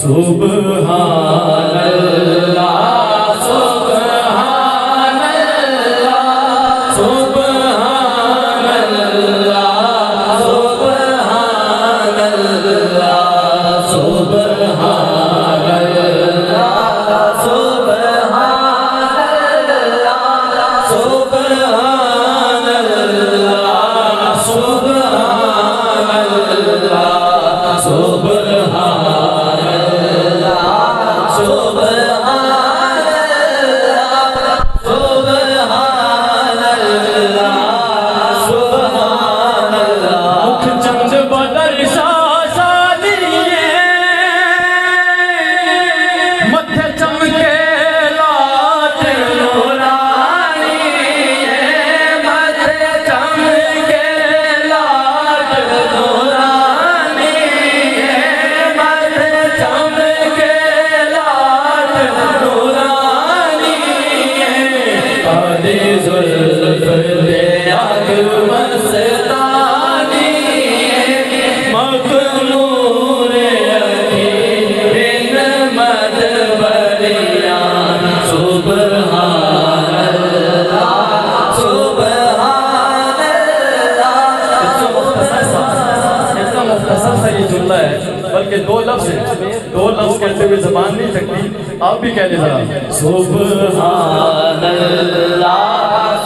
सुब्हानल्लाह सुब्हानल्लाह सुब्हानल्लाह सुब्हानल्लाह सुब्हानल्लाह सुब्हानल्लाह सुब्हानल्लाह सुब्हानल्लाह बल्कि दो लफ्ज कहते हुए जबान नहीं थकती। आप भी कह लीजिए सुब्हानल्लाह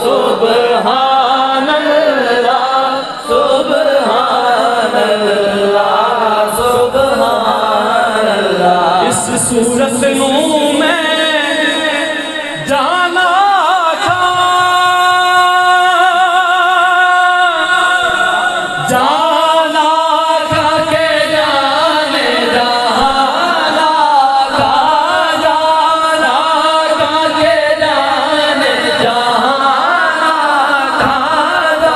सुब्हानल्लाह सुब्हानल्लाह सुब्हानल्लाह। इस सूरत में जाना था जाना था के जाने जाना था जाना था के जाने जाना था जाना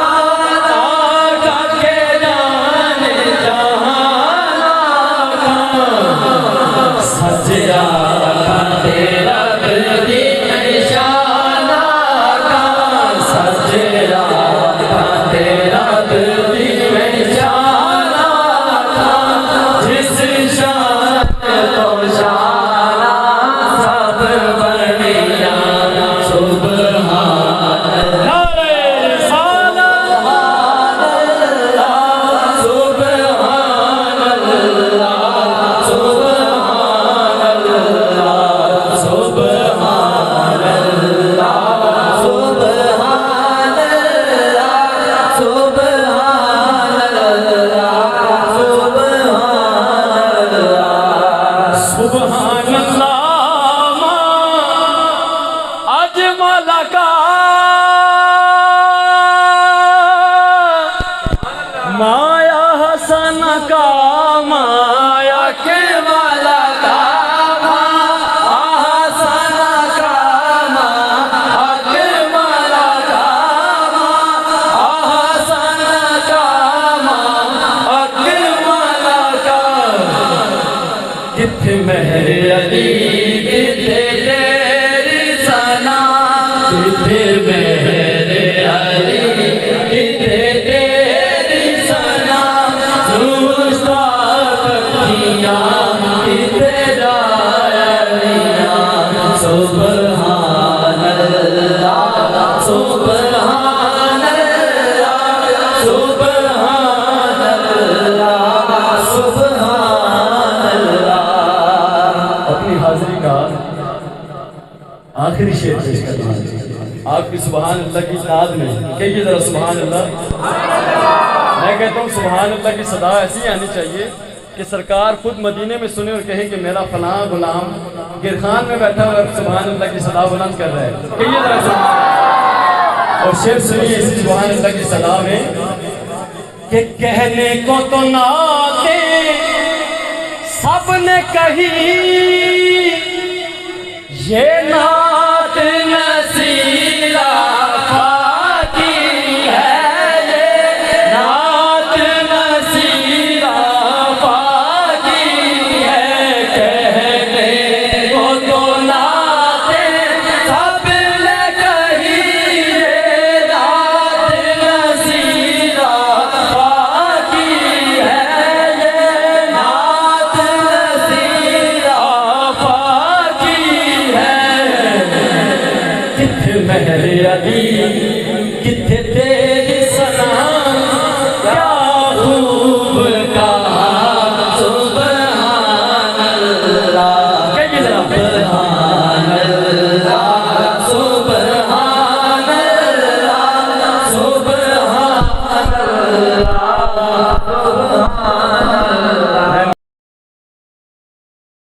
था के जाने जाना था। सजया था तेरा दिल निशाना का सजया था तेरा दिल निशाना था। जिस शान तो शाना सब बढ़िया सुब्हानल्लाह अजमल का माया हसन का माया के वाला का हसन का माया के वाला का हसन का माया के वाला का। किथे मेहर अली किथे तेरी सना किथे मेहर अली किथे तेरी सना किथे जाया सुब्हानल्लाह सुब्हानल्लाह सुब्हानल्लाह सुब्हानल्लाह। अपनी हाजिरी का आखिरी शेर पेश करना है आपकी सुभान अल्लाह की नाद में। कहिए जरा सुभान अल्लाह। मैं कहता हूँ सुभान अल्लाह की सदा ऐसी आनी चाहिए कि सरकार खुद मदीने में सुने और कहे कि मेरा फलां गुलाम गिरखान में बैठा हुआ सुभान अल्लाह की सदा बुलंद कर रहा है। कहिए जरा सुभान। और शेर सुनिए इस सुभान अल्लाह की सदा में कि कहने को तो नाते सबने कही ये ना